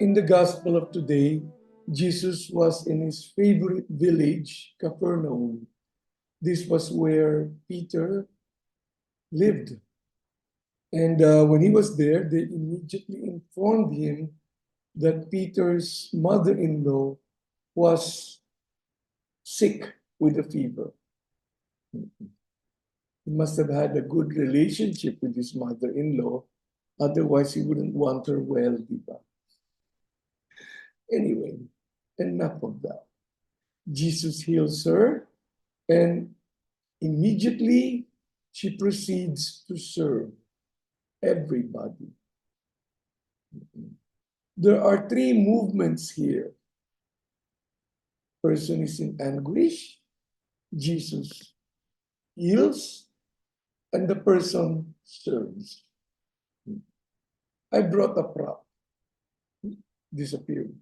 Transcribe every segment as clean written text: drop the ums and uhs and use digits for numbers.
In the gospel of today, Jesus was in his favorite village, Capernaum. This was where Peter lived. And when he was there, they immediately informed him that Peter's mother-in-law was sick with a fever. He must have had a good relationship with his mother-in-law. Otherwise, he wouldn't want her well, diba? Anyway, enough of that. Jesus heals her, and immediately she proceeds to serve everybody. There are three movements here. Person is in anguish, Jesus heals, and the person serves. I brought a prop. Disappeared.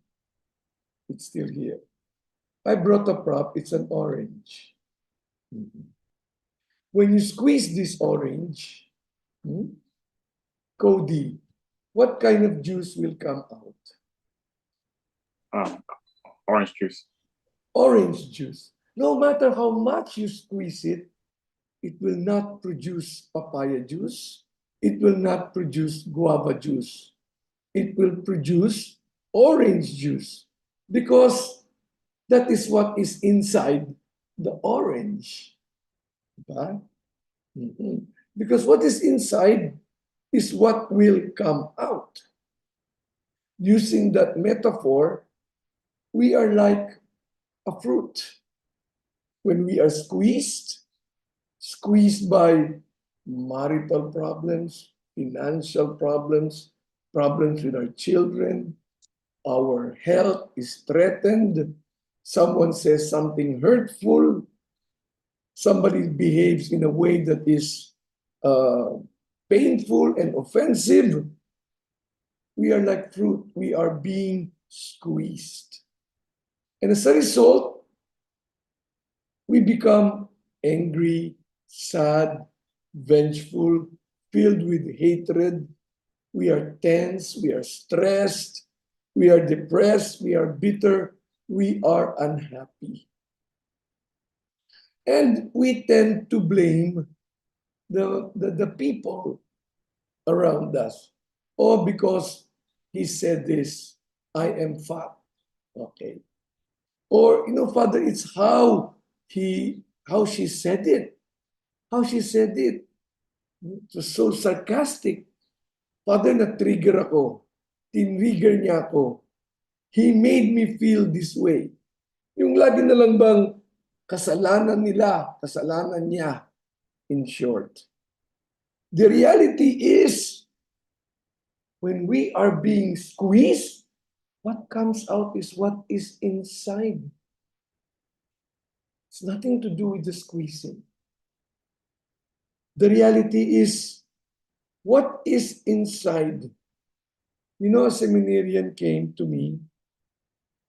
It's still here. I brought a prop. It's an orange. When you squeeze this orange, Cody, what kind of juice will come out? Orange juice. Orange juice. No matter how much you squeeze it, it will not produce papaya juice. It will not produce guava juice. It will produce orange juice because that is what is inside the orange. Right? Because what is inside is what will come out. Using that metaphor, we are like a fruit. When we are squeezed by marital problems, financial problems, problems with our children, our health is threatened, someone says something hurtful, somebody behaves in a way that is painful and offensive, we are like fruit. We are being squeezed. And as a result, we become angry, sad, vengeful, filled with hatred. We are tense, we are stressed, we are depressed, we are bitter, we are unhappy. And we tend to blame the people around us. Oh, because he said this, I am fat. Okay. Or, Father, it's how she said it. How she said it. It was so sarcastic. Father, na-trigger ako. Tinrigger niya ako. He made me feel this way. Yung lagi na lang bang kasalanan nila, kasalanan niya, in short. The reality is, when we are being squeezed, what comes out is what is inside. It's nothing to do with the squeezing. The reality is, what is inside? A seminarian came to me.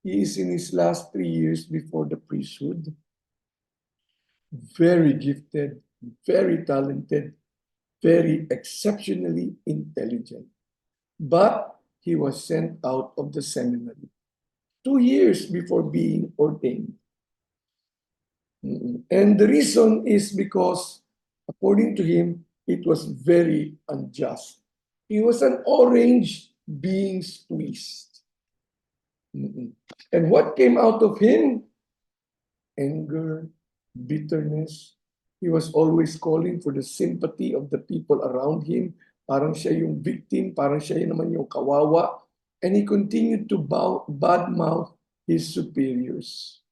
He is in his last 3 years before the priesthood. Very gifted, very talented, very exceptionally intelligent. But he was sent out of the seminary 2 years before being ordained. And the reason is because, according to him, it was very unjust. He was an orange being squeezed. And what came out of him? Anger, bitterness. He was always calling for the sympathy of the people around him. Parang siya yung victim, parang siya naman yung kawawa. And he continued to badmouth his superiors.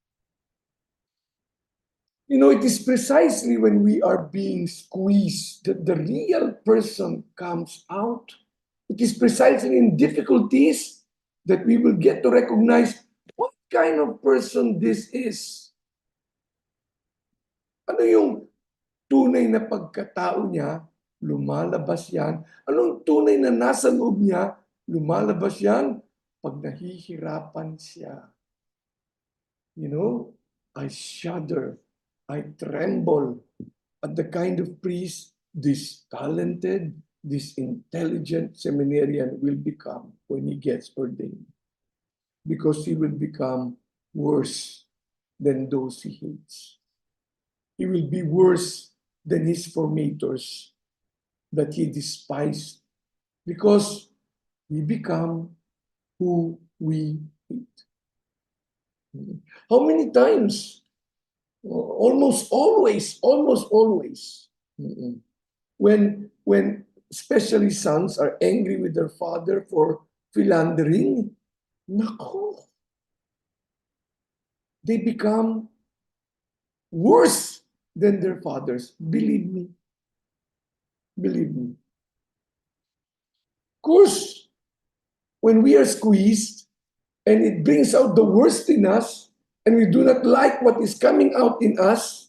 It is precisely when we are being squeezed that the real person comes out. It is precisely in difficulties that we will get to recognize what kind of person this is. Ano yung tunay na pagkatao niya, lumalabas yan. Anong tunay na nasa loob niya, lumalabas yan pag nahihirapan siya. I shudder, I tremble at the kind of priest this talented, this intelligent seminarian will become when he gets ordained. because he will become worse than those he hates. He will be worse than his formators that he despised, because we become who we hate. How many times? Almost always. When especially sons are angry with their father for philandering, nako, they become worse than their fathers. Believe me. Believe me. Of course, when we are squeezed and it brings out the worst in us, and we do not like what is coming out in us,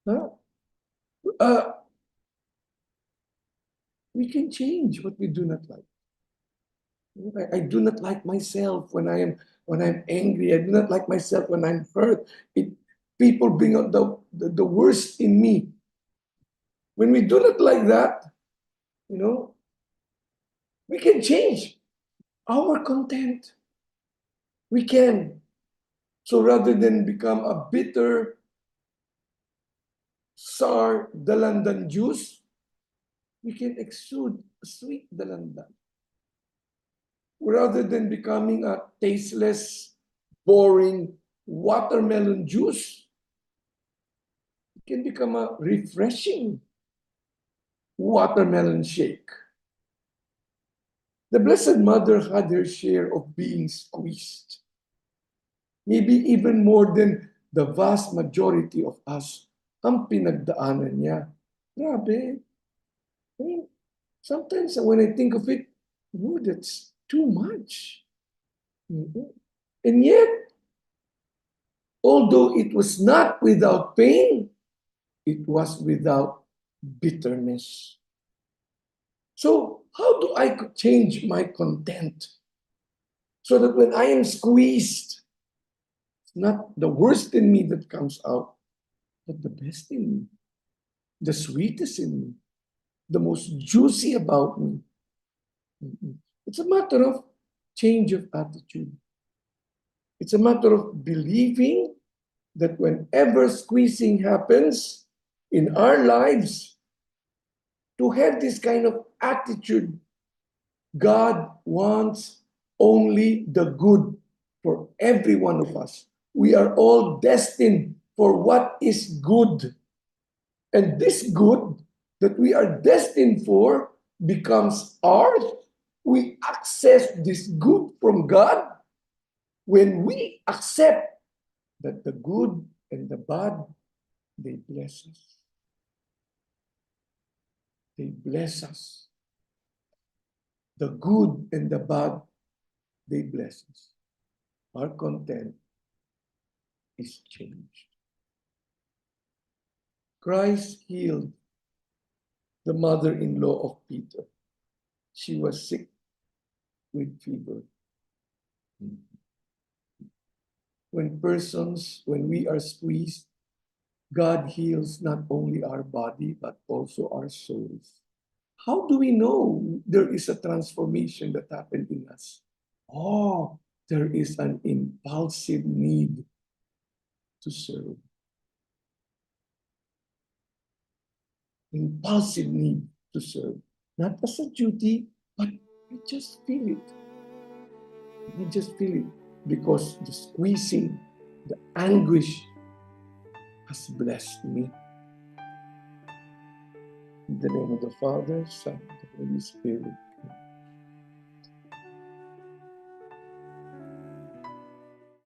huh? uh, we can change what we do not like. I do not like myself when I'm angry. I do not like myself when I'm hurt. People bring out the worst in me. When we do not like that, we can change our content. We can. So rather than become a bitter, sour dalandan juice, we can exude sweet dalandan. Rather than becoming a tasteless, boring watermelon juice, it can become a refreshing watermelon shake. The Blessed Mother had her share of being squeezed, maybe even more than the vast majority of us. Ang pinagdaanan niya. Grabe. I mean, sometimes when I think of it, that's too much. And yet, although it was not without pain, it was without bitterness. So, how do I change my content so that when I am squeezed, it's not the worst in me that comes out, but the best in me, the sweetest in me, the most juicy about me? It's a matter of change of attitude. It's a matter of believing that whenever squeezing happens in our lives, to have this kind of attitude, God wants only the good for every one of us. We are all destined for what is good. And this good that we are destined for becomes ours. We access this good from God when we accept that the good and the bad, they bless us. They bless us. The good and the bad, they bless us. Our content is changed. Christ healed the mother-in-law of Peter. She was sick with fever. When we are squeezed, God heals not only our body, but also our souls. How do we know there is a transformation that happened in us? Oh, there is an impulsive need to serve. Impulsive need to serve. Not as a duty, but I just feel it. I just feel it because the squeezing, the anguish has blessed me. In the name of the Father, Son, and the Holy Spirit.